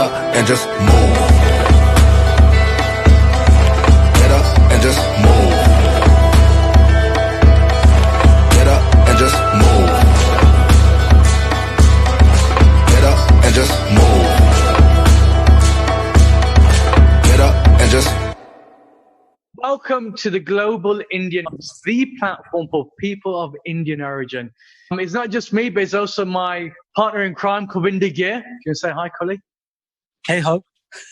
up and just move. Get up and just move. Get up and just move. Get up and just move. Get up and just. Welcome to the Global Indian, the platform for people of Indian origin. It's not just me, but it's also my partner in crime, Kulvindher Ghir. Can you say hi, colleague? Hey ho.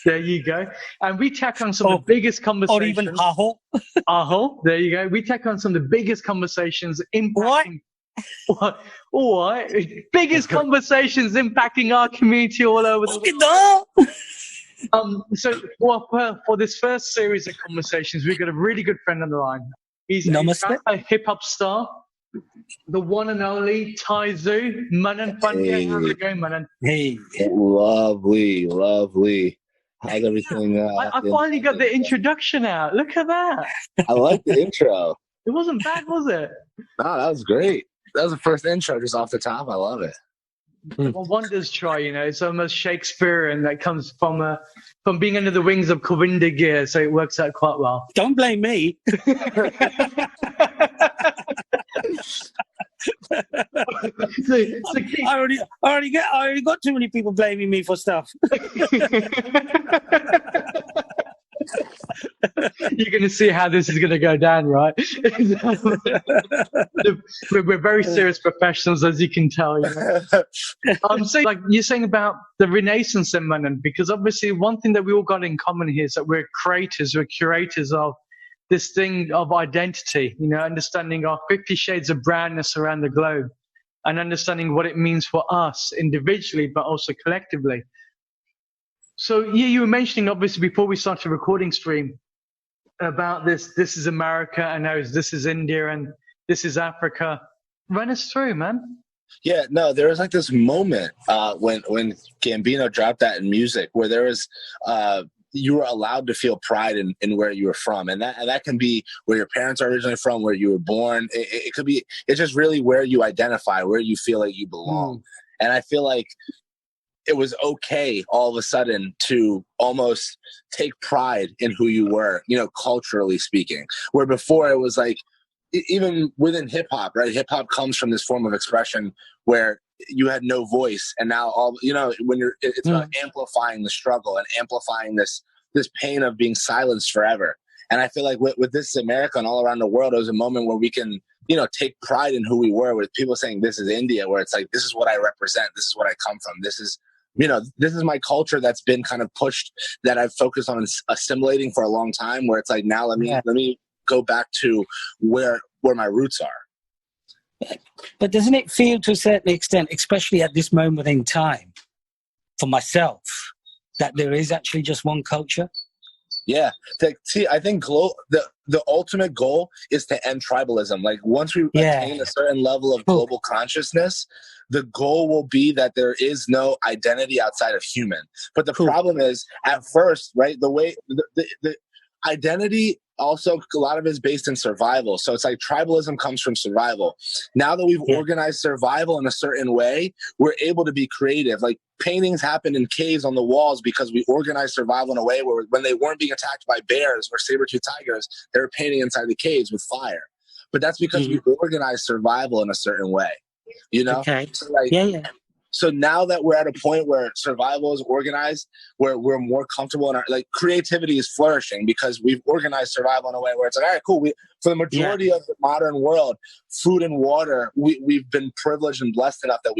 There you go. And we tackle on some of the biggest conversations. Or even aho. Aho. There you go. We tackle on some of the biggest conversations impacting. What? Biggest conversations impacting our community all over the world. So for this first series of conversations, we've got a really good friend on the line. He's a hip-hop star, the one and only Taizu, Manan Pandya. How's it going, Manan? Hey. Lovely. How's everything? I finally got the introduction out. Look at that. I like the intro. It wasn't bad, was it? No, that was great. That was the first intro just off the top. I love it. Well, one does try, it's almost Shakespearean. That comes from being under the wings of Kulvindher Ghir, so it works out quite well. Don't blame me. I already got too many people blaming me for stuff. You're going to see how this is going to go down, right? We're very serious professionals, as you can tell. So, like you're saying about the Renaissance in Manan, because obviously one thing that we all got in common here is that we're curators of this thing of identity, understanding our 50 shades of brownness around the globe and understanding what it means for us individually, but also collectively. So you were mentioning, obviously, before we started the recording stream about this is America, and now this is India, and this is Africa. Run us through, man. Yeah, no, there was like this moment when Gambino dropped that in music where there was you were allowed to feel pride in where you were from, and that can be where your parents are originally from, where you were born. It could be, it's just really where you identify, where you feel like you belong. And I feel like it was okay all of a sudden to almost take pride in who you were, culturally speaking, where before it was like, even within hip hop, right? Hip hop comes from this form of expression where you had no voice. And now when it's about amplifying the struggle and amplifying this pain of being silenced forever. And I feel like with this America and all around the world, it was a moment where we can, take pride in who we were, with people saying, this is India, where it's like, this is what I represent. This is what I come from. This is my culture that's been kind of pushed, that I've focused on assimilating for a long time, where it's like, now let me go back to where my roots are. But doesn't it feel to a certain extent, especially at this moment in time, for myself, that there is actually just one culture? Yeah. I think the ultimate goal is to end tribalism. Like once we attain a certain level of global consciousness, the goal will be that there is no identity outside of human. But the problem is, at first, right, the way the identity also, a lot of it is based in survival. So it's like tribalism comes from survival. Now that we've organized survival in a certain way, we're able to be creative. Like paintings happen in caves on the walls because we organized survival in a way where when they weren't being attacked by bears or saber-toothed tigers, they were painting inside the caves with fire. But that's because we organized survival in a certain way. Okay. So So now that we're at a point where survival is organized, where we're more comfortable in our, like, creativity is flourishing because we've organized survival in a way where it's like, all right, cool. For the majority of the modern world, food and water, we've been privileged and blessed enough that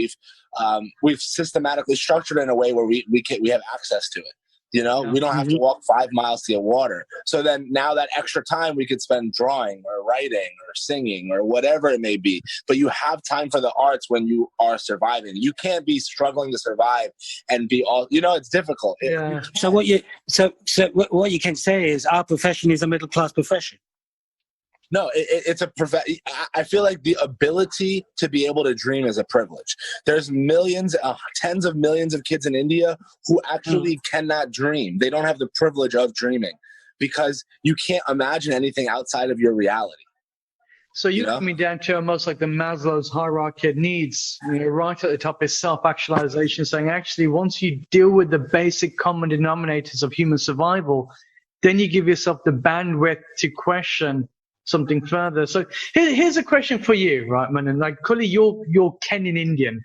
we've systematically structured it in a way where we have access to it. We don't have to walk 5 miles to get water. So then now that extra time we could spend drawing or writing or singing or whatever it may be. But you have time for the arts when you are surviving. You can't be struggling to survive and be all, it's difficult. Yeah. So what you can say is our profession is a middle class profession. No, it's a I feel like the ability to be able to dream is a privilege. There's millions, tens of millions of kids in India who actually cannot dream. They don't have the privilege of dreaming because you can't imagine anything outside of your reality. So you're coming down to almost like the Maslow's hierarchy of needs. Right at the top is self-actualization, saying actually once you deal with the basic common denominators of human survival, then you give yourself the bandwidth to question something further. So here's a question for you, right, Manan? Like, Kuli, you're Kenyan Indian.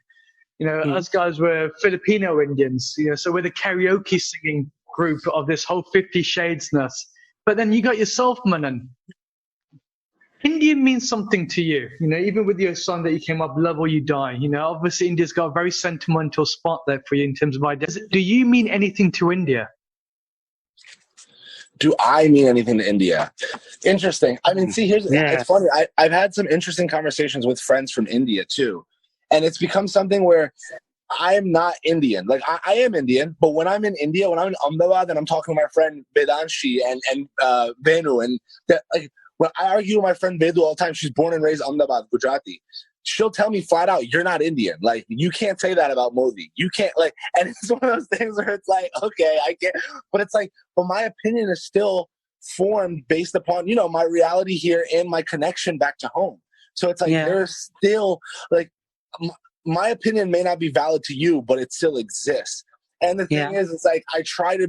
Us guys were Filipino Indians. So we're the karaoke singing group of this whole 50 Shades-ness. But then you got yourself, Manan. India means something to you, even with your song that you came up, Love or You Die. Obviously India's got a very sentimental spot there for you in terms of ideas. Do you mean anything to India? Do I mean anything to India? Interesting. I mean, see, it's funny. I've had some interesting conversations with friends from India too. And it's become something where I am not Indian. Like I am Indian, but when I'm in India, when I'm in Ahmedabad and I'm talking to my friend Vedanshi and Venu, and that, like, when I argue with my friend Vedu all the time, she's born and raised Ahmedabad, Gujarati. She'll tell me flat out, "You're not Indian. Like, you can't say that about Modi. You can't, like," and it's one of those things where it's like, okay, I can't, but it's like, but my opinion is still formed based upon, my reality here and my connection back to home. So it's like, there's still, like, my opinion may not be valid to you, but it still exists. And the thing is, it's like, I try to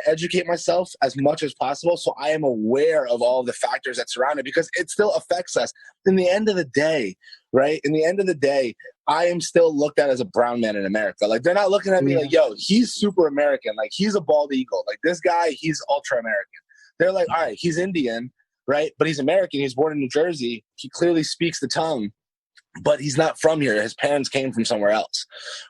educate myself as much as possible so I am aware of all the factors that surround it, because it still affects us. In the end of the day, right? In the end of the day, I am still looked at as a brown man in America. Like, they're not looking at me like, yo, he's super American. Like, he's a bald eagle. Like, this guy, he's ultra American. They're like, all right, he's Indian, right? But he's American. He's born in New Jersey. He clearly speaks the tongue. But he's not from here. His parents came from somewhere else,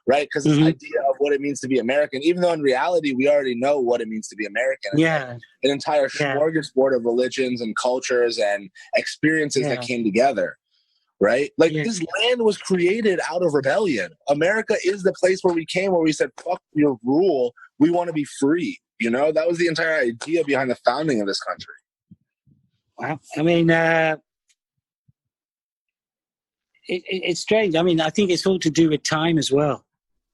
right? Because this idea of what it means to be American, even though in reality we already know what it means to be American. An entire smorgasbord of religions and cultures and experiences that came together, right? Like, this land was created out of rebellion. America is the place where we came, where we said, fuck your rule. We want to be free. That was the entire idea behind the founding of this country. Wow. I mean, it's strange. I mean, I think it's all to do with time as well.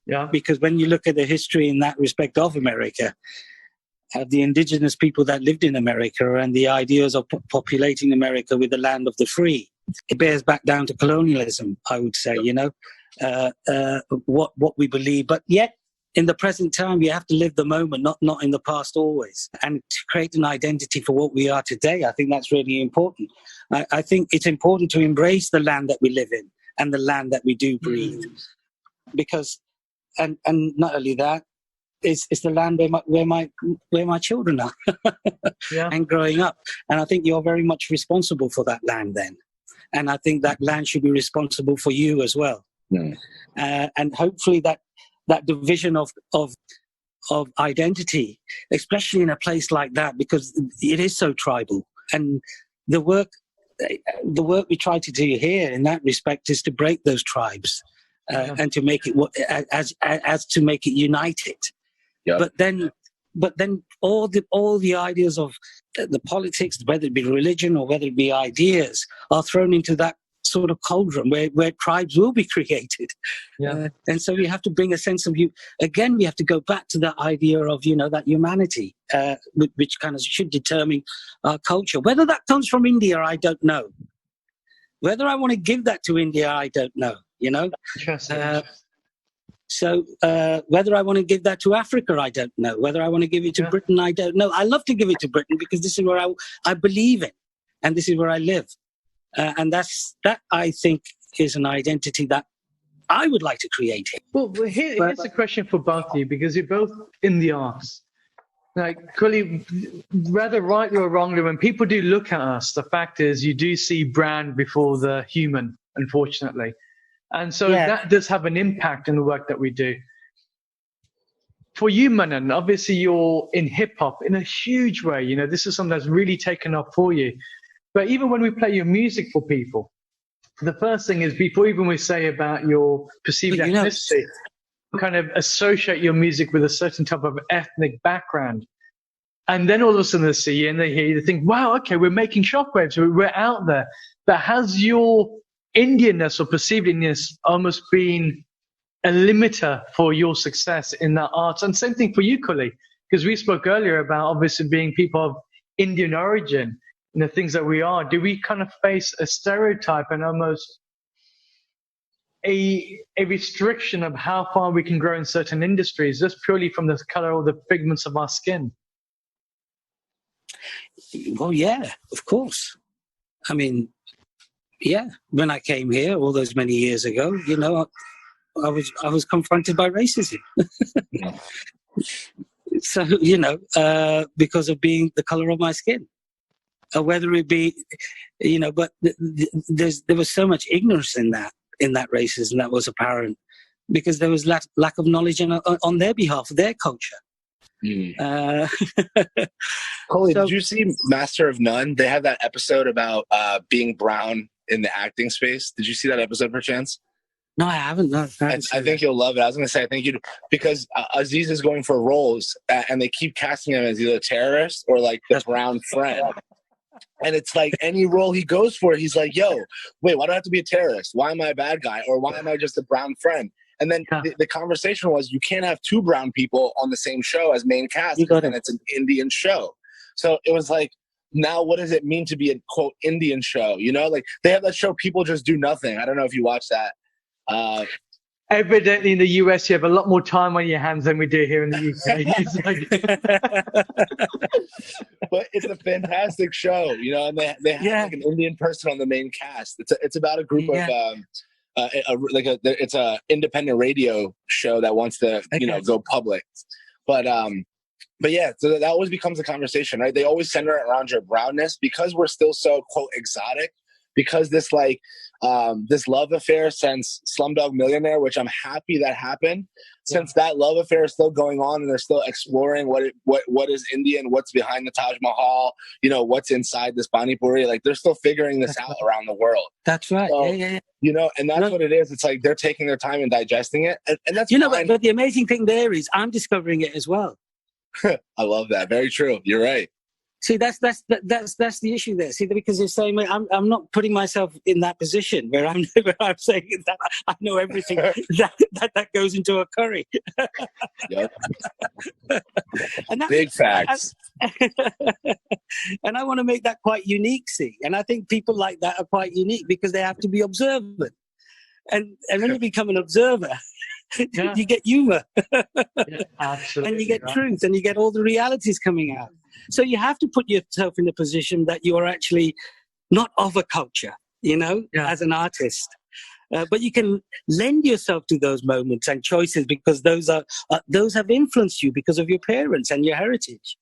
Yeah. Because when you look at the history in that respect of America, the indigenous people that lived in America and the ideas of populating America with the land of the free, it bears back down to colonialism, I would say, what we believe. But yet, in the present time, we have to live the moment, not in the past always. And to create an identity for what we are today, I think that's really important. I think it's important to embrace the land that we live in and the land that we do breathe. Because, and not only that, it's the land where my children are and growing up. And I think you're very much responsible for that land then. And I think that land should be responsible for you as well. And hopefully that division of identity, especially in a place like that, because it is so tribal. And the work we try to do here in that respect is to break those tribes and to make it as to make it united. But then all the ideas of the politics, whether it be religion or whether it be ideas, are thrown into that sort of cauldron where tribes will be created. And so we have to bring a sense of again, we have to go back to that idea of, that humanity, which kind of should determine our culture. Whether that comes from India, I don't know. Whether I want to give that to India, I don't know, So whether I want to give that to Africa, I don't know. Whether I want to give it to Britain, I don't know. I love to give it to Britain because this is where I believe in, and this is where I live. And that I think is an identity that I would like to create here. Well, here's a question for both of you, because you're both in the arts. Like, Kuli, whether rightly or wrongly, when people do look at us, the fact is you do see brand before the human, unfortunately. And so that does have an impact in the work that we do. For you, Manan, obviously you're in hip-hop in a huge way. This is something that's really taken off for you. But even when we play your music for people, the first thing is, before even we say about your perceived ethnicity, kind of associate your music with a certain type of ethnic background. And then all of a sudden they see you and they hear you, they think, wow, okay, we're making shockwaves, we're out there. But has your Indianness or perceived Indianness almost been a limiter for your success in that art? And same thing for you, Kuli, because we spoke earlier about obviously being people of Indian origin. the things that we are, do we kind of face a stereotype and almost a restriction of how far we can grow in certain industries just purely from the color or the pigments of our skin? Well, yeah, of course. I mean, yeah, when I came here all those many years ago, you know, I was confronted by racism. So, you know, because of being the color of my skin, whether it be, you know, but there was so much ignorance in that racism that was apparent because there was lack of knowledge on their behalf, their culture. Coley, did you see Master of None? They have that episode about being brown in the acting space. Did you see that episode perchance? No, I haven't. No, I think you'll love it. I was going to say, I think you'd, because Aziz is going for roles and they keep casting him as either a terrorist or like the brown friend. And it's like any role he goes for, he's like, yo, wait, why do I have to be a terrorist? Why am I a bad guy? Or why am I just a brown friend? And then the conversation was, you can't have two brown people on the same show as main cast, and it's an Indian show. So it was like, now what does it mean to be a, quote, Indian show? You know, like they have that show, People Just Do Nothing. I don't know if you watch that. Evidently in the US, you have a lot more time on your hands than we do here in the UK. But it's a fantastic show, you know, and they have like an Indian person on the main cast. It's about a group of it's a independent radio show that wants to go public, but yeah, so that always becomes a conversation, right? They always center it around your brownness because we're still so, quote, exotic, because this like this love affair since Slumdog Millionaire, which I'm happy that happened, since that love affair is still going on and they're still exploring what is Indian, what's behind the Taj Mahal, you know, what's inside this Pani Puri. Like they're still figuring this out around the world. That's right. So, yeah. You know, and that's what it is. It's like they're taking their time and digesting it. And that's, you know, but the amazing thing there is I'm discovering it as well. I love that. Very true. You're right. See, that's the issue there. See, because the same way, I'm not putting myself in that position where I'm saying that I know everything that goes into a curry. Yep. And big facts. And I want to make that quite unique. See, and I think people like that are quite unique because they have to be observant. And when you become an observer, you get humor, absolutely, and you get truth, and you get all the realities coming out. So you have to put yourself in a position that you are actually not of a culture, you know, as an artist. But you can lend yourself to those moments and choices because those have influenced you because of your parents and your heritage.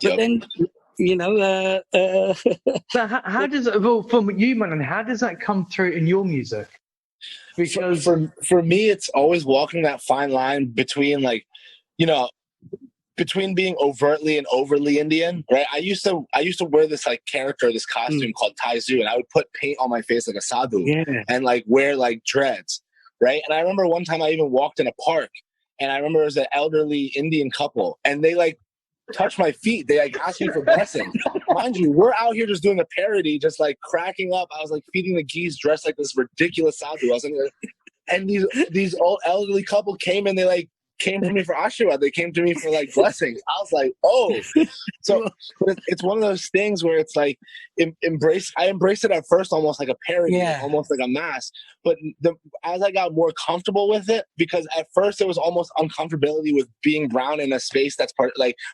But then, you know, so how does it? Well, from you, Manan, how does that come through in your music? Because for me, it's always walking that fine line between, like, you know, between being overtly and overly Indian, right? I used to wear this like character, this costume called Taizu, and I would put paint on my face like a sadhu and like wear like dreads, right? And I remember one time I even walked in a park, and I remember it was an elderly Indian couple, and they like touched my feet. They like asked me for blessings. Mind you, we're out here just doing a parody, just like cracking up. I was like feeding the geese dressed like this ridiculous sadhu. I was like, and these old elderly couple came and they like came to me for Ashura. They came to me for like blessings. I was like, oh. So it's one of those things where it's like I embraced it at first almost like a parody, almost like a mask. But as I got more comfortable with it, because at first there was almost uncomfortability with being brown in a space that's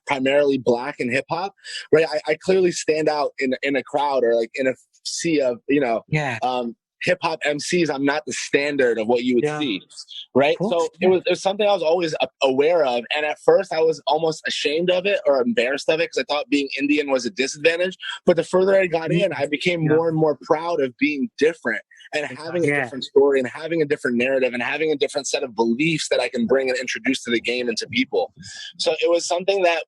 primarily black and hip hop, right? I clearly stand out in a crowd or like in a sea of, you know, hip hop MCs. I'm not the standard of what you would see, right? So it was something I was always aware of, and at first I was almost ashamed of it or embarrassed of it because I thought being Indian was a disadvantage. But the further I got in, I became more and more proud of being different and having a different story and having a different narrative and having a different set of beliefs that I can bring and introduce to the game and to people. So it was something that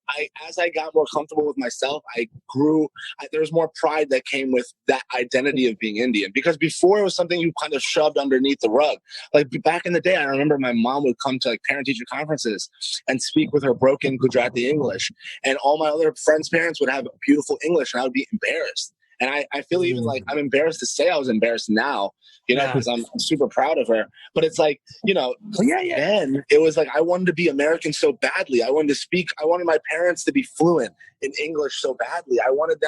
as I got more comfortable with myself, I grew. There was more pride that came with that identity of being Indian, because before it was something you kind of shoved underneath the rug. Like back in the day, I remember my mom would come to like parent-teacher conferences and speak with her broken Gujarati English, and all my other friends' parents would have beautiful English, and I would be embarrassed. And I feel even like I'm embarrassed to say I was embarrassed now, because I'm super proud of her. But it's like, then it was like I wanted to be American so badly. I wanted to speak. I wanted my parents to be fluent in English so badly. I wanted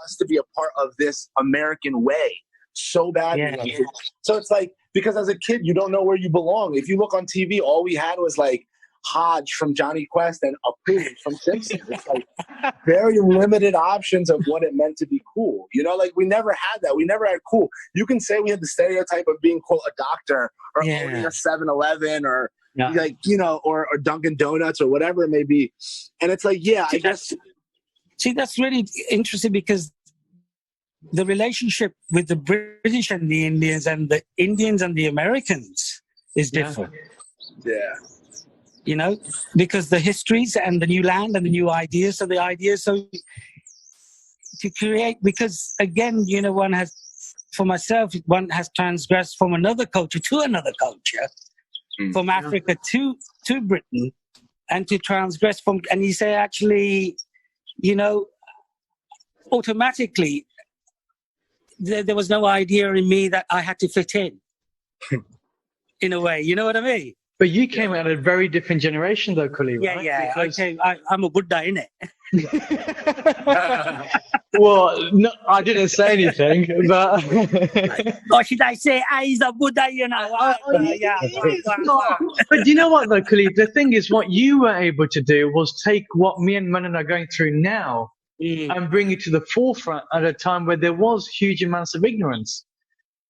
us to be a part of this American way so badly. Yeah. So it's like, because as a kid, you don't know where you belong. If you look on TV, all we had was like Hodge from Johnny Quest and Apu from Simpsons. It's like very limited options of what it meant to be cool. Like we never had that. We never had cool. You can say we had the stereotype of being, quote, a doctor or owning a 7-Eleven or or Dunkin' Donuts or whatever it may be. And it's like, I guess. See, that's really interesting because the relationship with the British and the Indians and the Indians and the Americans is different. Yeah. Because the histories and the new land and the new ideas are the ideas. So to create, because again, one has, for myself, one has transgressed from another culture to another culture, from Africa to Britain, and to transgress from, and you say actually, automatically, there was no idea in me that I had to fit in a way. You know what I mean? But you came out of a very different generation, though, Kuli, right? Yeah. Because... I'm a Buddha, innit? Well, no, I didn't say anything, but... Or should I say, he's a Buddha, But you know what, though, Kuli? The thing is, what you were able to do was take what me and Manan are going through now and bring it to the forefront at a time where there was huge amounts of ignorance.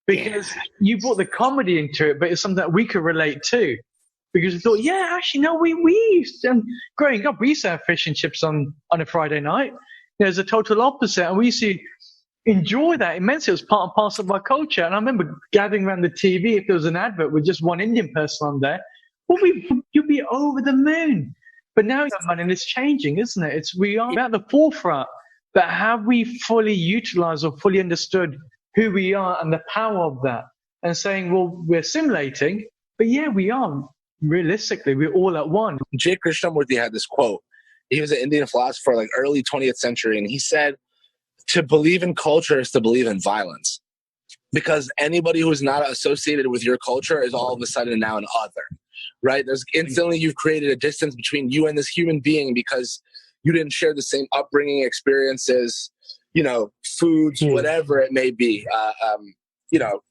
Because you brought the comedy into it, but it's something that we could relate to. Because we thought, actually, no, we used to, growing up, we used to have fish and chips on a Friday night. There's a total opposite. And we used to enjoy that immensely. It was part and parcel of our culture. And I remember gathering around the TV, if there was an advert with just one Indian person on there, you'd be over the moon. But now, and it's changing, isn't it? We are at the forefront. But have we fully utilized or fully understood who we are and the power of that? And saying, well, we're simulating, but we are. Realistically, we're all at one. J. Krishnamurti had this quote. He was an Indian philosopher, like early 20th century, and he said, to believe in culture is to believe in violence. Because anybody who is not associated with your culture is all of a sudden now an other, right? Instantly you've created a distance between you and this human being because you didn't share the same upbringing, experiences, foods, whatever it may be,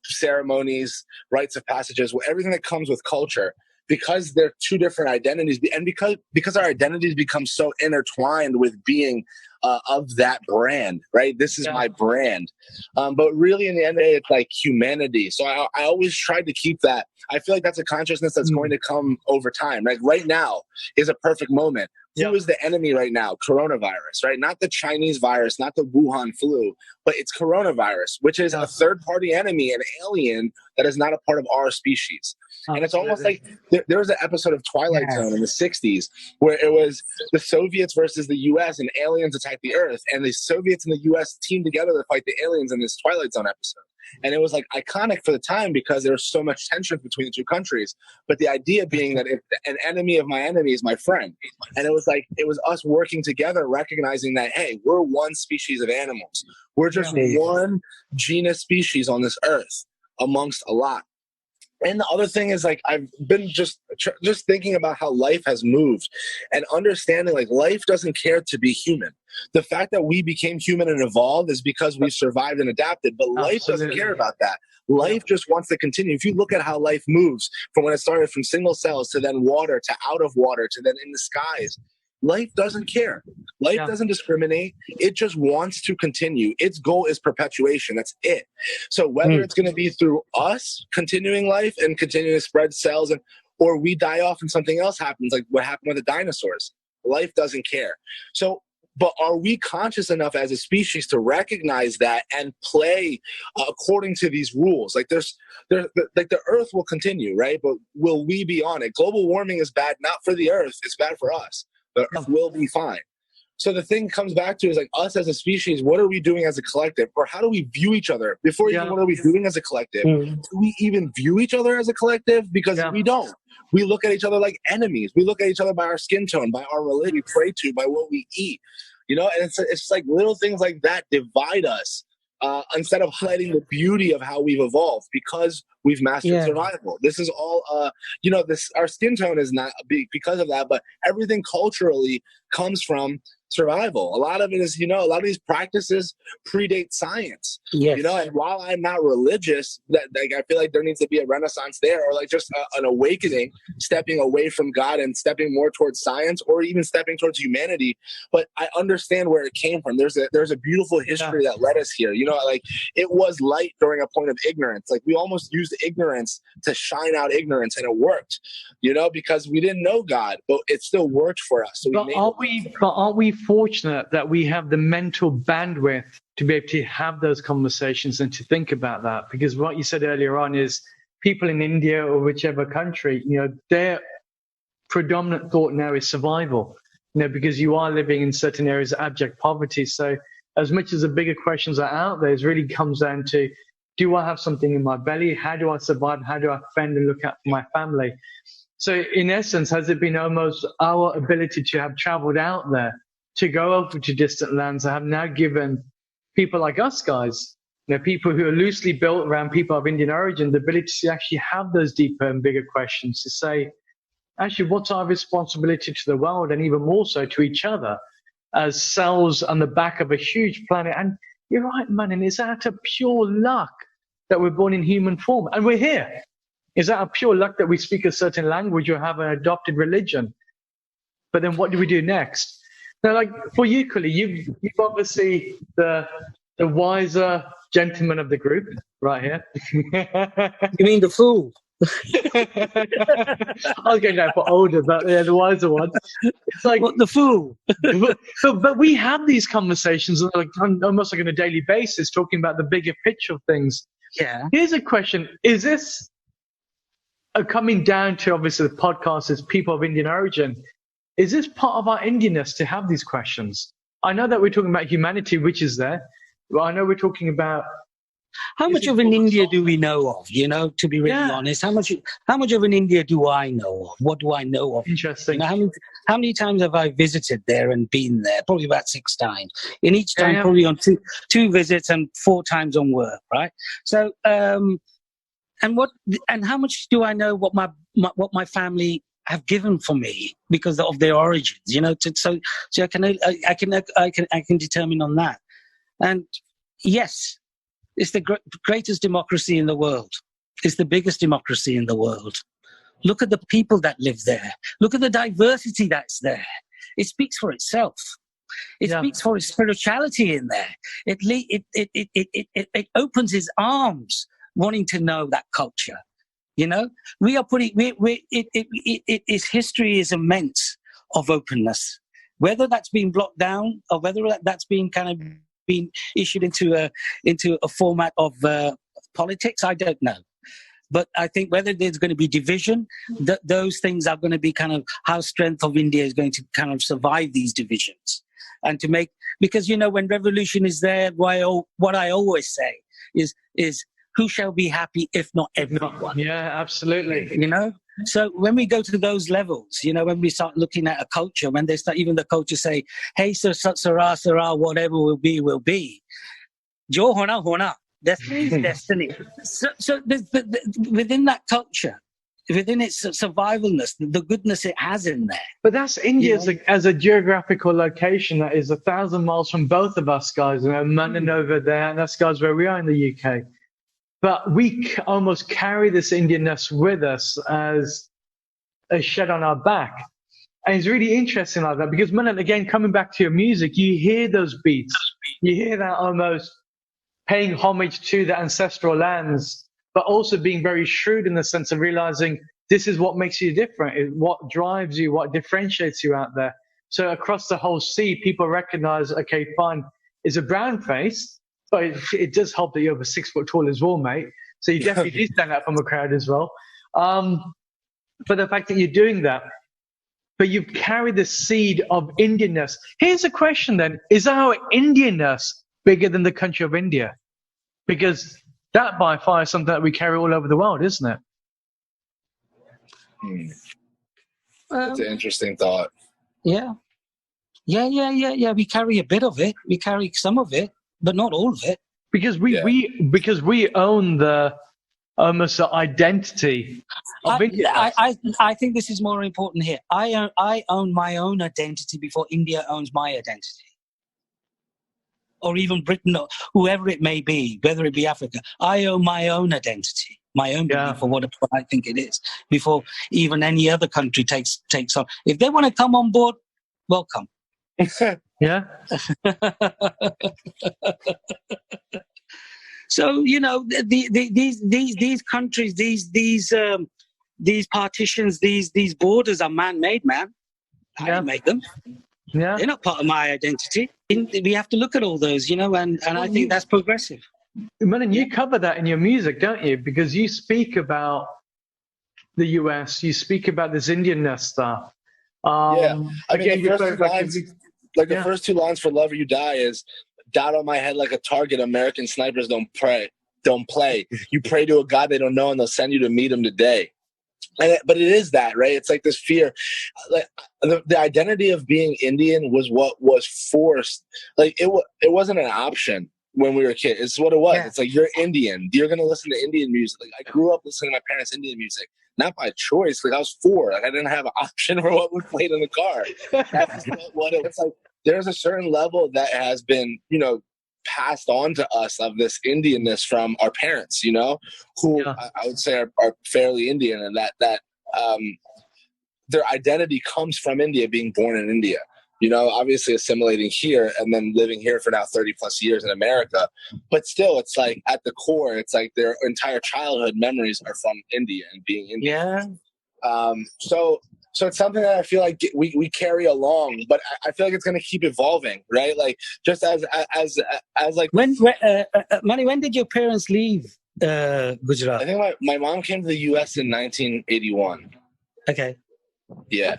ceremonies, rites of passages, everything that comes with culture. Because they're two different identities, and because our identities become so intertwined with being of that brand, right? This is my brand. But really, in the end of the day, it's like humanity. So I always tried to keep that. I feel like that's a consciousness that's going to come over time. Like right now is a perfect moment. Who is the enemy right now? Coronavirus, right? Not the Chinese virus, not the Wuhan flu, but it's coronavirus, which is a third-party enemy, an alien that is not a part of our species. And it's almost like there was an episode of Twilight Zone in the 60s where it was the Soviets versus the U.S. and aliens attacked the Earth. And the Soviets and the U.S. teamed together to fight the aliens in this Twilight Zone episode. And it was like iconic for the time because there was so much tension between the two countries. But the idea being that if an enemy of my enemy is my friend. And it was us working together, recognizing that, hey, we're one species of animals. We're just one genus species on this earth amongst a lot. And the other thing is, like, I've been just thinking about how life has moved and understanding, like, life doesn't care to be human. The fact that we became human and evolved is because we survived and adapted, but life doesn't care about that. Life just wants to continue. If you look at how life moves from when it started from single cells to then water to out of water to then in the skies, life doesn't care. Life doesn't discriminate. It just wants to continue. Its goal is perpetuation. That's it. So whether it's going to be through us continuing life and continuing to spread cells, or we die off and something else happens, like what happened with the dinosaurs, life doesn't care. So, but are we conscious enough as a species to recognize that and play according to these rules? Like like the Earth will continue, right? But will we be on it? Global warming is bad, not for the Earth. It's bad for us. The Earth will be fine. So the thing comes back to is, like, us as a species, what are we doing as a collective? Or how do we view each other? Before even what are we doing as a collective? Do we even view each other as a collective? Because we don't. We look at each other like enemies. We look at each other by our skin tone, by our religion, we pray to, by what we eat. And it's like little things like that divide us instead of highlighting the beauty of how we've evolved because we've mastered survival. This is all, our skin tone is not because of that, but everything culturally comes from survival. A lot of it is, a lot of these practices predate science. Yes. And while I'm not religious, I feel like there needs to be a renaissance there, or like just an awakening, stepping away from God and stepping more towards science, or even stepping towards humanity. But I understand where it came from. There's a beautiful history that led us here. Like it was light during a point of ignorance. Like we almost used ignorance to shine out ignorance, and it worked. Because we didn't know God, but it still worked for us. So aren't we fortunate that we have the mental bandwidth to be able to have those conversations and to think about that? Because what you said earlier on is people in India or whichever country, their predominant thought now is survival, because you are living in certain areas of abject poverty. So as much as the bigger questions are out there, it really comes down to, do I have something in my belly? How do I survive? How do I fend and look after my family? So in essence, has it been almost our ability to have traveled out there, to go over to distant lands, that have now given people like us guys, people who are loosely built around people of Indian origin, the ability to actually have those deeper and bigger questions, to say, actually, what's our responsibility to the world, and even more so to each other as cells on the back of a huge planet? And you're right, Manan, it's out of pure luck that we're born in human form and we're here. Is that a pure luck that we speak a certain language or have an adopted religion? But then what do we do next? Now, like for you, Kuli, you've obviously the wiser gentleman of the group right here. You mean the fool? I was going down for older, but the wiser one. It's like what, the fool? but we have these conversations like almost like on a daily basis, talking about the bigger picture of things. Yeah. Here's a question: is this coming down to obviously the podcast is people of Indian origin? Is this part of our Indianness to have these questions? I know that we're talking about humanity, which is there. Well, I know we're talking about how much of an India do we know of? To be really honest, how much of an India do I know of? What do I know of? Interesting. How many times have I visited there and been there? Probably about 6 times. In each time, probably on two visits and 4 times on work. Right. So, and how much do I know what my family have given for me because of their origins? So I can determine on that. And yes. It's the greatest democracy in the world. It's the biggest democracy in the world. Look at the people that live there. Look at the diversity that's there. It speaks for itself. It speaks for its spirituality in there. It opens its arms, wanting to know that culture. We are putting. Its history is immense of openness. Whether that's been blocked down or whether that's been kind of been issued into a format of politics, I don't know. But I think whether there's going to be division, those things are going to be kind of how strength of India is going to kind of survive these divisions. And to make, because, when revolution is there, what I always say is who shall be happy if not everyone? Yeah, absolutely. So when we go to those levels, when we start looking at a culture, when they start, even the culture say, hey, Sarah, whatever will be. Jo hona. Destiny is destiny. So within that culture, within its survivalness, the goodness it has in there. But that's India as a geographical location that is 1,000 miles from both of us, guys. Manan over there, and that's guys where we are in the UK. But we almost carry this Indianness with us as a shed on our back. And it's really interesting like that because, Manan, again, coming back to your music, you hear those beats. You hear that almost paying homage to the ancestral lands, but also being very shrewd in the sense of realizing this is what makes you different, what drives you, what differentiates you out there. So across the whole sea, people recognize, okay, fine, it's a brown face, but it does help that you're over 6 foot tall as well, mate. So you definitely do stand out from a crowd as well. But the fact that you're doing that, but you've carried the seed of Indianness. Here's a question then. Is our Indianness bigger than the country of India? Because that by far is something that we carry all over the world, isn't it? That's an interesting thought. Yeah. We carry a bit of it. We carry some of it, but not all of it. because we own the almost the identity of India. I think this is more important here. I own my own identity before India owns my identity. Or even Britain, or whoever it may be, whether it be Africa. I own my own identity, my own belief for what I think it is, before even any other country takes on. If they want to come on board, welcome. Yeah. So these countries, these partitions, these borders are man-made, man. I didn't make them. Yeah. They're not part of my identity. We have to look at all those, and I think that's progressive. Manan, you cover that in your music, don't you? Because you speak about the US, you speak about this Indianness stuff. I mean, the first two lines for "Love or You Die" is "Dot on my head like a target. American snipers don't play. You pray to a God they don't know, and they'll send you to meet him today." But it is that, right? It's like this fear. Like the identity of being Indian was what was forced. Like it wasn't an option when we were kids. It's what it was. Yeah. It's like, you're Indian. You're going to listen to Indian music. Like I grew up listening to my parents' Indian music, not by choice. Like I was 4. Like I didn't have an option for what we played in the car. That's what it was like. There's a certain level that has been, passed on to us of this Indianness from our parents, who I would say are fairly Indian, and that their identity comes from India, being born in India, obviously assimilating here and then living here for now 30 plus years in America. But still, it's like at the core, it's like their entire childhood memories are from India and being Indian. Yeah. So it's something that I feel like we carry along, but I feel like it's going to keep evolving, right? Like just as like Mani, when did your parents leave Gujarat? I think my mom came to the U.S. in 1981. Okay. Yeah,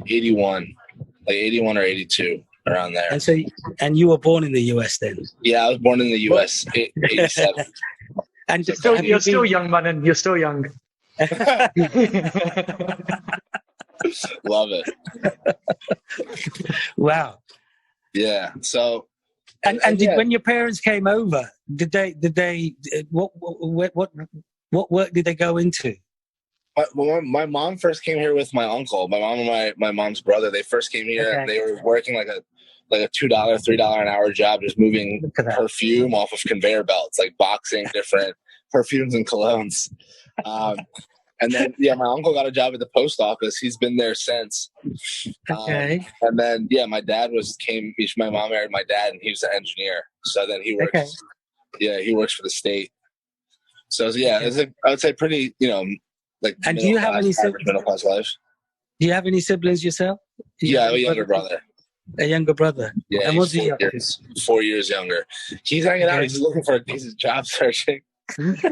81, like 81 or 82, around there. And you were born in the U.S. then? Yeah, I was born in the U.S. 87. And you're still young, man. You're still young. Love it. Wow. Yeah. So. When your parents came over, did they what work did they go into? My mom first came here with my uncle. My mom and my mom's brother. They first came here. Okay. And they were working like a $2, $3 an hour job, just moving perfume off of conveyor belts, like boxing different perfumes and colognes. And then, my uncle got a job at the post office. He's been there since. Okay. And then, my dad my mom married my dad, and he was an engineer. So then he works. Okay. Yeah, he works for the state. So it's I would say pretty, like. And do you have any middle class life? Do you have any siblings yourself? I have a younger brother. A younger brother. Yeah, and what's he 4 years younger. He's hanging out. He's looking for a decent job searching. He's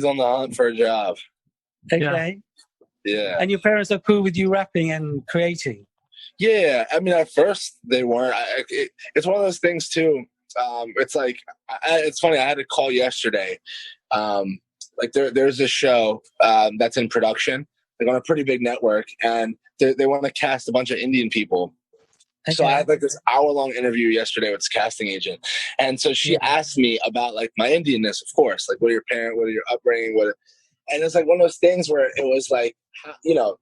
on the hunt for a job. Okay. Yeah. And your parents are cool with you rapping and creating? Yeah. I mean, at first they weren't. It's one of those things too. It's like it's funny. I had a call yesterday. Like there's a show that's in production. They're on a pretty big network, and they want to cast a bunch of Indian people. Okay. So I had like this hour-long interview yesterday with this casting agent. And so she asked me about like my Indianness, of course, like what are your parents, what are your upbringing, and it's like one of those things where it was like,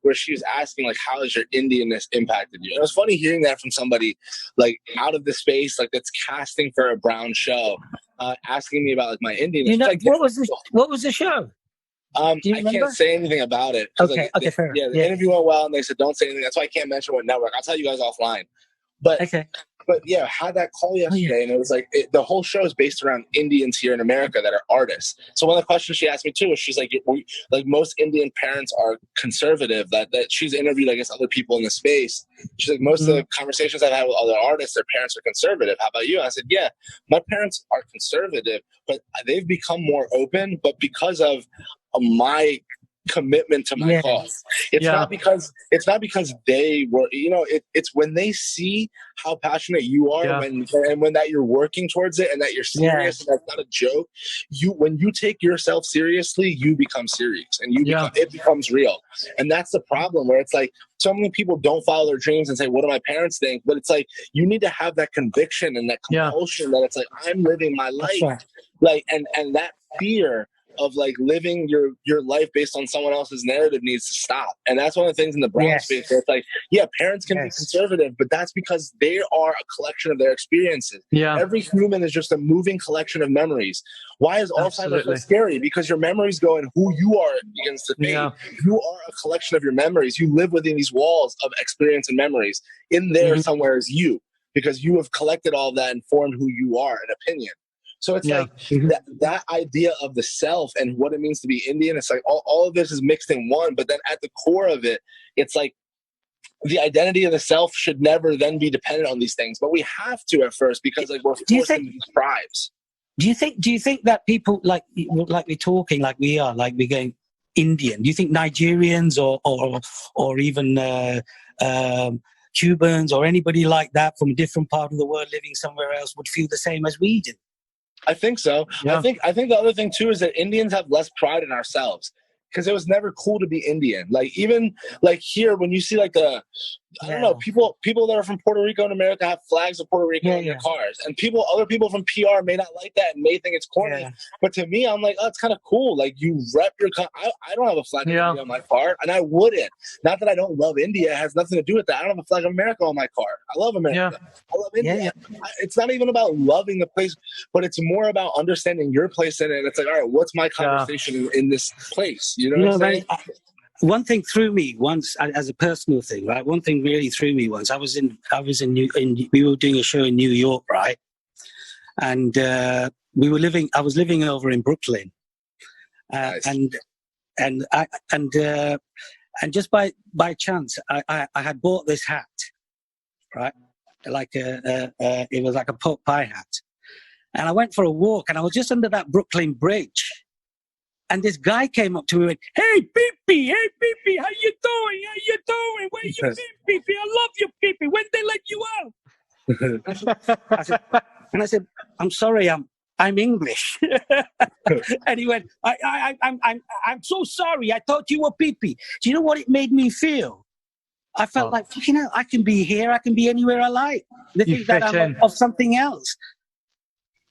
where she was asking like, how has your Indianness impacted you? And it was funny hearing that from somebody like out of the space, like that's casting for a brown show, asking me about like my Indianness. Like, what was the show? I can't say anything about it. Okay, fair. Yeah, the interview went well, and they said don't say anything. That's why I can't mention what network. I'll tell you guys offline. But had that call yesterday, and it was like the whole show is based around Indians here in America that are artists. So one of the questions she asked me too was, she's like, most Indian parents are conservative. That she's interviewed, I guess, other people in the space. She's like, most of the conversations I've had with other artists, their parents are conservative. How about you? And I said, yeah, my parents are conservative, but they've become more open. But because of my commitment to my cause. It's not because they were, it's when they see how passionate you are when that you're working towards it and that you're serious and that's not a joke. When you take yourself seriously, you become serious and it becomes real. And that's the problem, where it's like so many people don't follow their dreams and say, what do my parents think? But it's like you need to have that conviction and that compulsion that it's like, I'm living my life. Like and that fear of like living your life based on someone else's narrative needs to stop. And that's one of the things in the brown space where it's like, parents can be conservative, but that's because they are a collection of their experiences. Every human is just a moving collection of memories. Why is Alzheimer's so scary? Because your memories go and who you are begins to fade. You are a collection of your memories. You live within these walls of experience and memories. In there somewhere is you, because you have collected all that and formed who you are, an opinion. So it's like that idea of the self and what it means to be Indian. It's like all of this is mixed in one, but then at the core of it, it's like the identity of the self should never then be dependent on these things. But we have to at first, because like we're forced into these tribes. Do you think that people like we're talking like we are, like we're going Indian? Do you think Nigerians or even Cubans or anybody like that from a different part of the world living somewhere else would feel the same as we do? I think so. I think the other thing too is that Indians have less pride in ourselves, because it was never cool to be Indian. Like even like here, when you see like I don't know, people that are from Puerto Rico in America have flags of Puerto Rico in their cars, and other people from PR may not like that and may think it's corny. But to me, I'm like, oh, it's kind of cool. Like you rep your I don't have a flag of India on my car, and I wouldn't. Not that I don't love India; it has nothing to do with that. I don't have a flag of America on my car. I love America. I love India. It's not even about loving the place, but it's more about understanding your place in it. It's like, all right, what's my conversation in this place? You know what I'm saying? One thing threw me once, as a personal thing, right? One thing really threw me once. we were doing a show in New York, right? And I was living over in Brooklyn, nice. and just by chance, I had bought this hat, right? Like it was like a pot pie hat, and I went for a walk, and I was just under that Brooklyn Bridge. And this guy came up to me and went, hey, Pee-Pee, how you doing? Where you been, Pee-Pee? I love you, Pee-Pee. When they let you out? I said, I'm sorry, I'm English. And he went, I'm so sorry. I thought you were Pee-Pee. Do you know what it made me feel? I felt like, I can be here. I can be anywhere I like. They think that I'm of something else.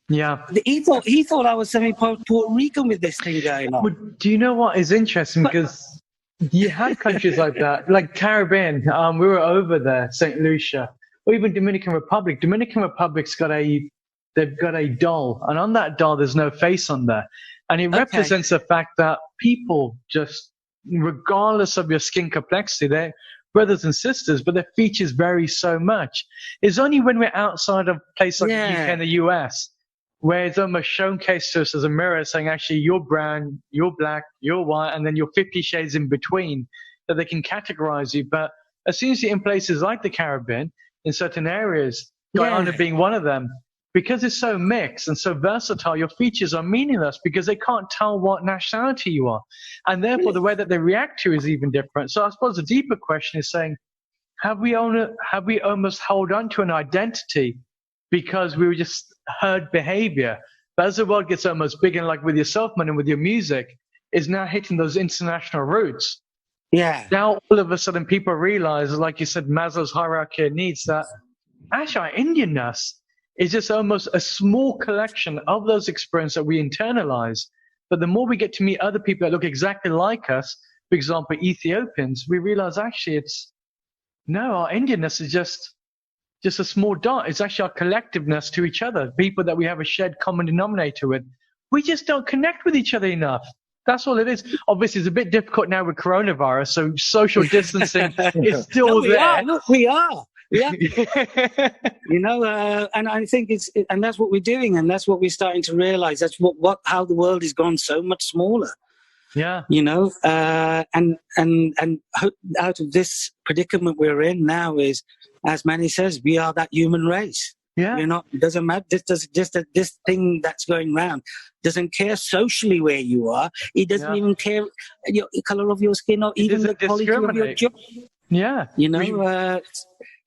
Yeah, he thought I was Puerto Rican with this thing going on. Well, do you know what is interesting? Because you had countries like that, like Caribbean. We were over there, St. Lucia, or even Dominican Republic. Dominican Republic's they've got a doll, and on that doll there's no face on there, and it represents the fact that people, just regardless of your skin complexity, they're brothers and sisters, but their features vary so much. It's only when we're outside of places like the UK and the US where it's almost showcased to us as a mirror saying, actually, you're brown, you're black, you're white, and then you're 50 shades in between, that they can categorize you. But as soon as you're in places like the Caribbean, in certain areas, Guyana being one of them, because it's so mixed and so versatile, your features are meaningless because they can't tell what nationality you are. And therefore, the way that they react to you is even different. So I suppose the deeper question is saying, have we almost held on to an identity because we were just herd behavior? But as the world gets almost bigger, like with yourself, man, and with your music, is now hitting those international roots. Yeah. Now all of a sudden people realize, like you said, Maslow's hierarchy of needs, that actually our Indianness is just almost a small collection of those experiences that we internalize. But the more we get to meet other people that look exactly like us, for example, Ethiopians, we realize actually our Indianness is just a small dot. It's actually our collectiveness to each other, people that we have a shared common denominator with. We just don't connect with each other enough. That's all it is. Obviously, it's a bit difficult now with coronavirus, so social distancing is still there. We are. Yeah. And I think and that's what we're doing, and that's what we're starting to realize. That's how the world has gone so much smaller. Yeah. And out of this predicament we're in now is, as Manny says, we are that human race. Yeah. You're not, doesn't matter. This thing that's going round doesn't care socially where you are. It doesn't even care the color of your skin or even the quality of your job. Yeah. You know,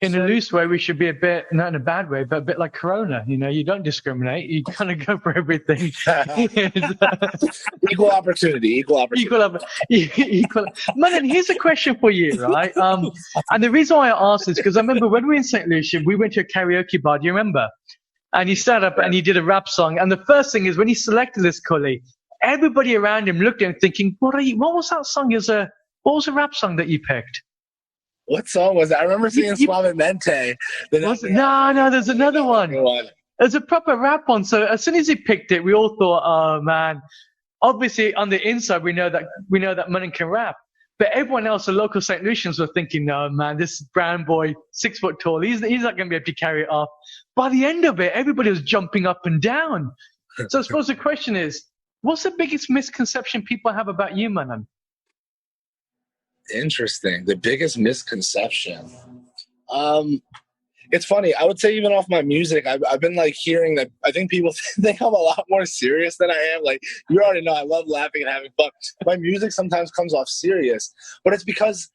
in a loose way, we should be a bit, not in a bad way, but a bit like Corona. You know, you don't discriminate. You kind of go for everything. Equal opportunity. Manan, here's a question for you, right? And the reason why I asked this, because I remember when we were in St. Lucia, we went to a karaoke bar. Do you remember? And he stood up and he did a rap song. And the first thing is when he selected this, Kully, everybody around him looked at him thinking, what was that song? What was the rap song that you picked? What song was that? I remember singing Suavemente. No, there's another one. There's a proper rap one. So as soon as he picked it, we all thought, oh man. Obviously on the inside we know that Manan can rap. But everyone else, the local St. Lucians, were thinking, no man, this brown boy, 6 foot tall, he's not gonna be able to carry it off. By the end of it, everybody was jumping up and down. So I suppose the question is, what's the biggest misconception people have about you, Manan? Interesting. The biggest misconception. It's funny. I would say even off my music, I've been like hearing that. I think people think I'm a lot more serious than I am. Like you already know, I love laughing and having fun. My music sometimes comes off serious, but it's because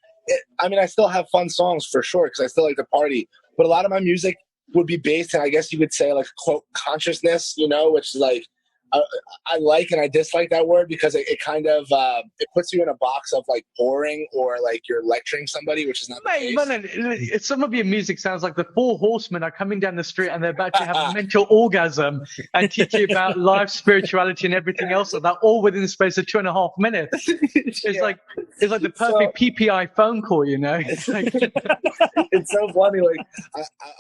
I still have fun songs for sure because I still like to party. But a lot of my music would be based in, I guess you could say, like quote consciousness. You know, which is like. I like and I dislike that word because it kind of it puts you in a box of like boring or like you're lecturing somebody, which is not the case. Man, some of your music sounds like the 4 horsemen are coming down the street and they're about to have a mental orgasm and teach you about life, spirituality, and everything else, and that all within the space of 2.5 minutes. It's like the perfect PPI phone call, you know. It's like it's so funny. Like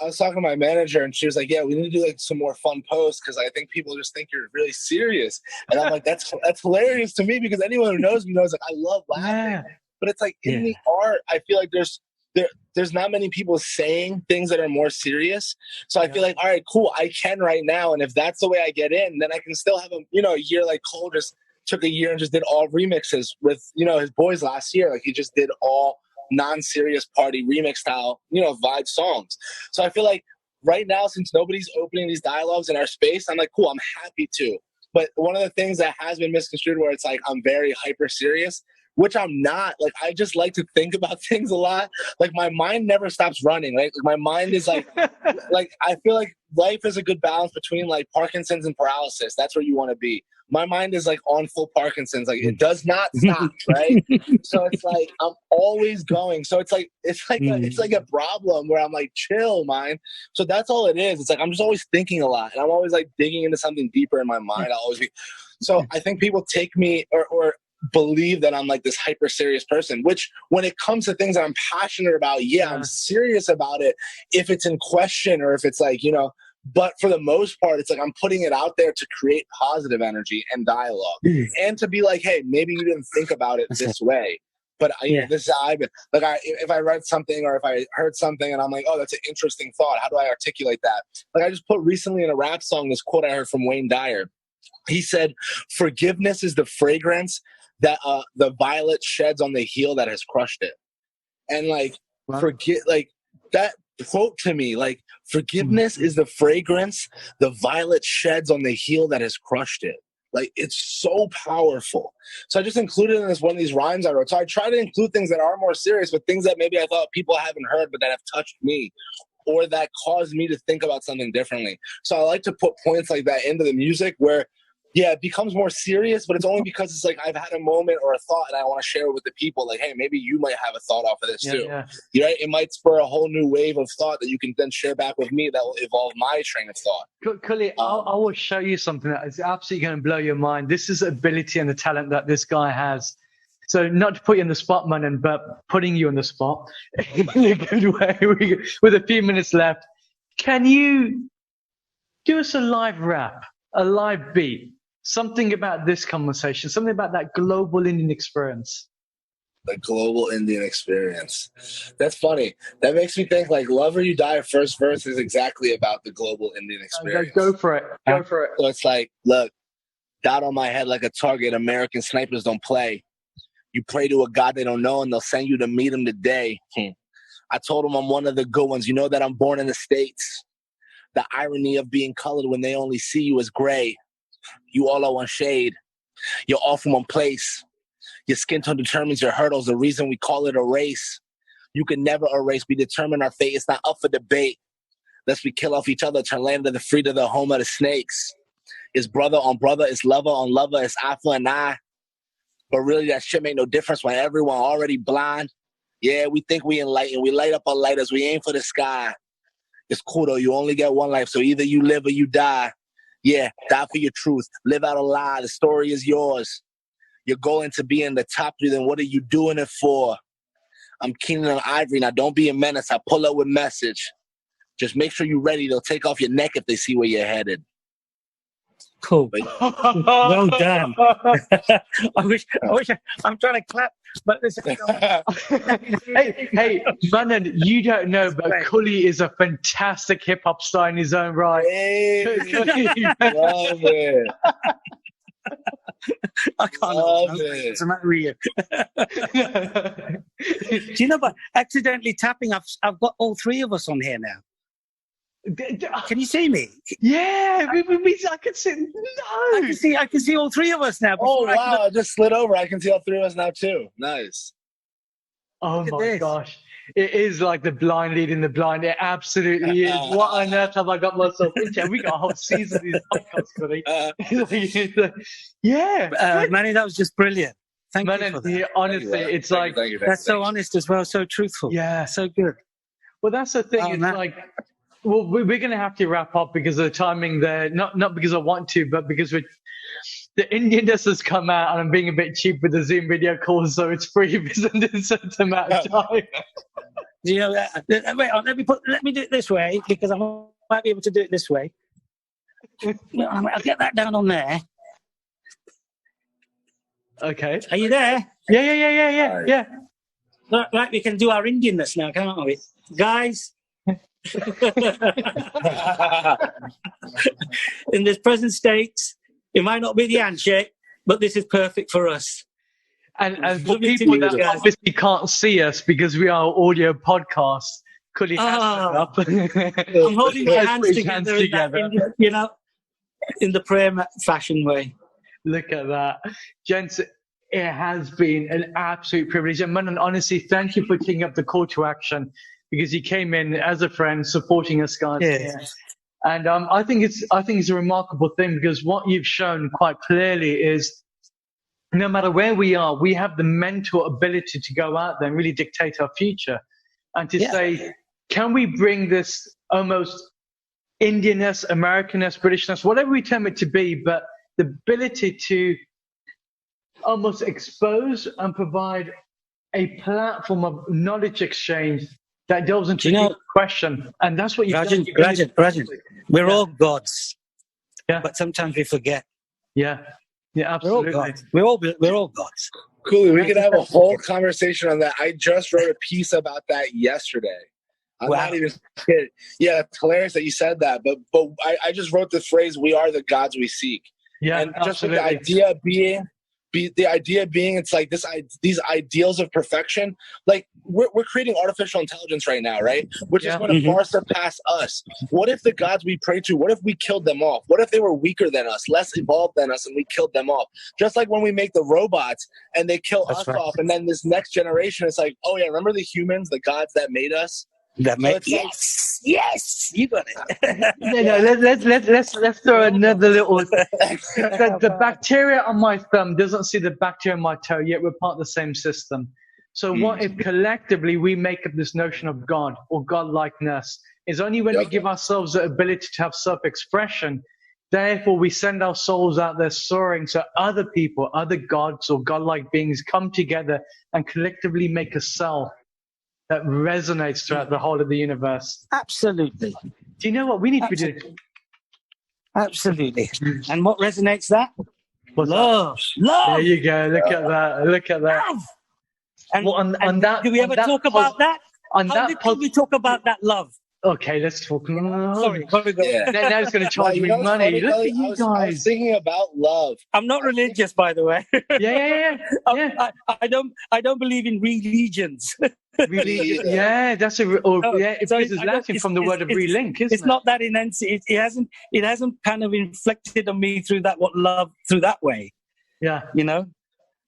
I was talking to my manager and she was like, "Yeah, we need to do like some more fun posts because I think people just think you're really serious." And I'm like, that's hilarious to me because anyone who knows me knows like I love laughing. Yeah. But it's like in the art, I feel like there's not many people saying things that are more serious. So I feel like, all right, cool, I can right now, and if that's the way I get in, then I can still have a year like Cole just took a year and just did all remixes with his boys last year. Like he just did all non-serious party remix style vibe songs. So I feel like right now, since nobody's opening these dialogues in our space, I'm like, cool, I'm happy to. But one of the things that has been misconstrued where it's like I'm very hyper serious, which I'm not. Like I just like to think about things a lot. Like my mind never stops running, right? Like my mind is like like I feel like life is a good balance between like Parkinson's and paralysis. That's where you want to be. My mind is like on full Parkinson's. Like it does not stop, right? So it's like I'm always going. So it's like a problem where I'm like, chill, mind. So that's all it is. It's like I'm just always thinking a lot, and I'm always like digging into something deeper in my mind. I'll always be. So I think people take me or believe that I'm like this hyper serious person, which when it comes to things that I'm passionate about, I'm serious about it if it's in question or if it's like, but for the most part, it's like I'm putting it out there to create positive energy and dialogue and to be like, hey, maybe you didn't think about it this way. But this is how I've been. Like if I read something or if I heard something and I'm like, oh, that's an interesting thought. How do I articulate that? Like I just put recently in a rap song, this quote I heard from Wayne Dyer. He said, forgiveness is the fragrance that the violet sheds on the heel that has crushed it. And like, forget, like that quote to me, like forgiveness is the fragrance the violet sheds on the heel that has crushed it. Like it's so powerful. So I just included in this one of these rhymes I wrote. So I try to include things that are more serious, but things that maybe I thought people haven't heard, but that have touched me or that caused me to think about something differently. So I like to put points like that into the music where it becomes more serious, but it's only because it's like I've had a moment or a thought and I want to share it with the people. Like, hey, maybe you might have a thought off of this too. Yeah. Right? It might spur a whole new wave of thought that you can then share back with me that will evolve my train of thought. Kully, I will show you something that is absolutely going to blow your mind. This is the ability and the talent that this guy has. So not to put you on the spot, Manan, but putting you on the spot in a good way with a few minutes left. Can you do us a live rap, a live beat? Something about this conversation, something about that global Indian experience. The global Indian experience. That's funny. That makes me think like Love or You Die, first verse is exactly about the global Indian experience. Go for it. Go for it. So it's like, look, dot on my head like a target. American snipers don't play. You pray to a God they don't know and they'll send you to meet him today. I told them I'm one of the good ones. You know that I'm born in the States. The irony of being colored when they only see you as gray. You all are one shade. You're all from one place. Your skin tone determines your hurdles, the reason we call it a race. You can never erase, we determine our fate. It's not up for debate. Lest we kill off each other, turn land of the free to the home of the snakes. It's brother on brother, it's lover on lover, it's eye for an eye. But really that shit make no difference when everyone already blind. Yeah, we think we enlightened. We light up our lighters, we aim for the sky. It's cool though, you only get one life, so either you live or you die. Yeah, die for your truth, live out a lie, the story is yours. You're going to be in the top 3, then what are you doing it for? I'm Keenan on Ivory, now don't be a menace, I pull up with message. Just make sure you're ready, they'll take off your neck if they see where you're headed. Cool. Well done. I wish I'm trying to clap, but this hey, Manan, you don't know, but Kully is a fantastic hip hop star in his own right. Hey, love it. I can't. What's the matter with you? Do you know, but accidentally tapping, I've got all 3 of us on here now. Can you see me? Yeah, I can see. No, I can see all 3 of us now. Oh wow! I just slid over. I can see all 3 of us now too. Nice. Oh my gosh! It is like the blind leading the blind. It absolutely is. What on earth have I got myself into? We got a whole season of these podcasts, buddy. Yeah, Manny, that was just brilliant. Thank you for that. Yeah, honestly, it's thank you. That's so honest as well, so truthful. Yeah, so good. Well, that's the thing. It's like. Well, we're going to have to wrap up because of the timing there. Not because I want to, but because the Indianness has come out and I'm being a bit cheap with the Zoom video calls, so it's free within a certain amount of time. You know, wait, let me do it this way because I might be able to do it this way. I'll get that down on there. Okay. Are you there? Yeah. Right, we can do our Indianness now, can't we, guys? In this present state, it might not be the handshake, but this is perfect for us. And for people that obviously can't see us because we are audio podcasts, Kully has up. I'm holding my hands together. You know, in the prayer fashion way. Look at that, gents. It has been an absolute privilege, and Manan, honestly, thank you for taking up the call to action. Because he came in as a friend, supporting us guys. Yes. And I think it's a remarkable thing because what you've shown quite clearly is no matter where we are, we have the mental ability to go out there and really dictate our future. And to say, can we bring this almost Indianness, Americanness, Britishness, whatever we term it to be, but the ability to almost expose and provide a platform of knowledge exchange that delves into the question, and that's what you've done. Rajan, we're all gods, but sometimes we forget. Yeah, absolutely. We're all gods. Cool. We could have a whole conversation on that. I just wrote a piece about that yesterday. I'm not even kidding. Yeah, it's hilarious that you said that, but I just wrote the phrase, "We are the gods we seek." Yeah, and just with the idea being. It's like these ideals of perfection. Like we're creating artificial intelligence right now, right? Which is going to far surpass us. What if the gods we pray to? What if we killed them off? What if they were weaker than us, less evolved than us, and we killed them off? Just like when we make the robots and they kill us off, and then this next generation, it's like, oh yeah, remember the humans, the gods that made us? Yes, you got it. Let's throw another little. The bacteria on my thumb doesn't see the bacteria on my toe, yet we're part of the same system. So what if collectively we make up this notion of God or godlikeness? It's only when we give ourselves the ability to have self-expression, therefore we send our souls out there soaring, so other people, other gods or godlike beings come together and collectively make a self that resonates throughout the whole of the universe. Absolutely. Do you know what we need to be doing? Absolutely. And what resonates that? Love. There you go. Look at that. Love. And, well, on that, do we ever talk about that? On How that did we talk about that love? Okay, let's talk. Sorry, gotta go. Yeah. Now it's going to charge me money. Look at you I was guys. thinking about love. I'm not religious, by the way. Yeah. I don't believe in religions. Really? Yeah, that's a. Or, yeah, it So is Latin from the word of relink, isn't it? It's not that immense. It hasn't kind of inflected on me through that love through that way. Yeah. You know,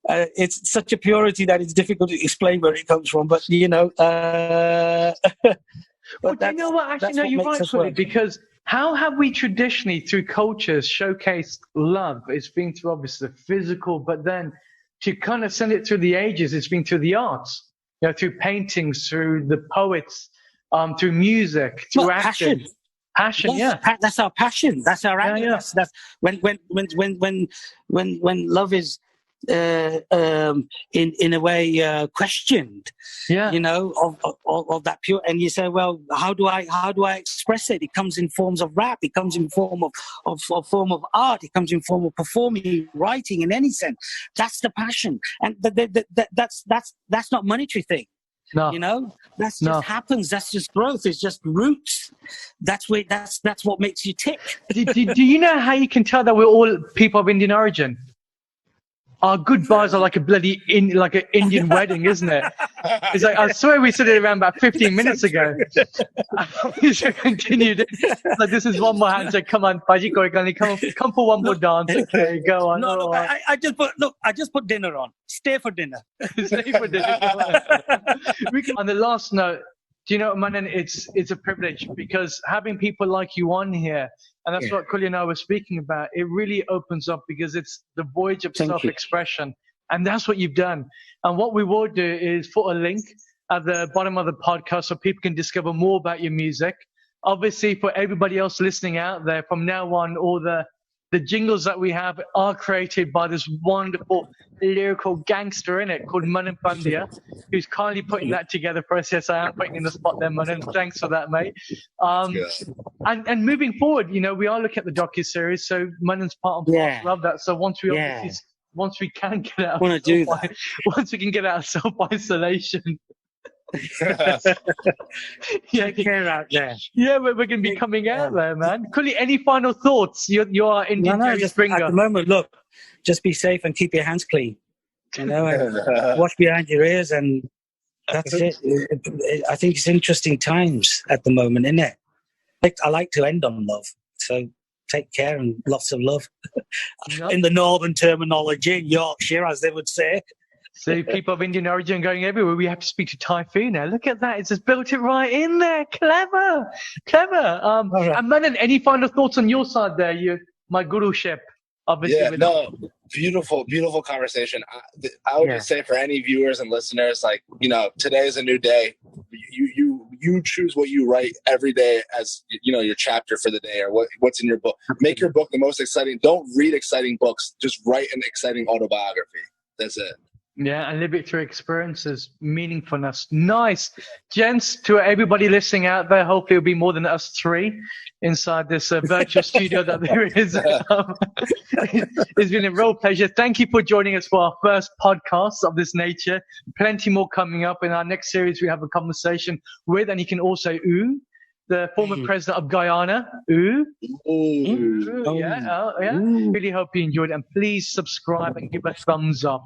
it's such a purity that it's difficult to explain where it comes from. But you know, Well, you know what? Actually, no, you're right, Fully, because how have we traditionally, through cultures, showcased love? It's been through obviously the physical, but then to kind of send it through the ages, it's been through the arts. You know, through paintings, through the poets, through music, through acting. Passion, yes, yeah. That's our passion. That's our anger. Yeah. That's when love is in a way questioned. Yeah. You know, of that pure. And you say, well, how do I express it? It comes in forms of rap. It comes in form of art. It comes in form of performing, writing, in any sense. That's the passion, and that's not monetary thing. No. You know, that's just happens. That's just growth. It's just roots. That's what makes you tick. do you know how you can tell that we're all people of Indian origin? Our goodbyes are like a bloody like an Indian wedding, isn't it? It's like, I swear we said it around about 15 minutes ago. We should continue this. Like, this is one more handshake. Come on, Paji Korikani, come for one more dance. Okay, go on. No, I just put dinner on. Stay for dinner. Stay for dinner. On the last note, do you know, Manan, it's a privilege because having people like you on here, and that's what Kulli and I were speaking about, it really opens up because it's the voyage of self-expression. And that's what you've done. And what we will do is put a link at the bottom of the podcast so people can discover more about your music. Obviously, for everybody else listening out there, from now on, all the jingles that we have are created by this wonderful lyrical gangster in it called Manan Pandya, who's kindly putting that together for us. Yes, I am putting in the spot there, Manan. Thanks for that, mate. And moving forward, you know, we are looking at the docu-series, so Manan's part of love that. So once we can get out once we can get out of self-isolation, take care out there. Yeah, we're going to be coming out there, man. Kulli, any final thoughts? You are Indian Springer. At the moment, look, just be safe and keep your hands clean. You know, and watch behind your ears, and that's it. I think it's interesting times at the moment, isn't it? I like to end on love, so take care and lots of love. In the northern terminology, Yorkshire, as they would say. So people of Indian origin going everywhere. We have to speak to Taizu now. Look at that. It's just built it right in there. Clever. Right. And Manan, any final thoughts on your side there? My guruship, obviously. Yeah, beautiful conversation. I would just say for any viewers and listeners, like, you know, today is a new day. You choose what you write every day as, you know, your chapter for the day or what's in your book. Make your book the most exciting. Don't read exciting books. Just write an exciting autobiography. That's it. Yeah, and live it through experiences, meaningfulness. Nice. Gents, to everybody listening out there, hopefully it'll be more than us three inside this virtual studio that there is. It's been a real pleasure. Thank you for joining us for our first podcast of this nature. Plenty more coming up. In our next series, we have a conversation with, and you can also the former president of Guyana. Yeah. Really hope you enjoyed it. And please subscribe and give a thumbs up.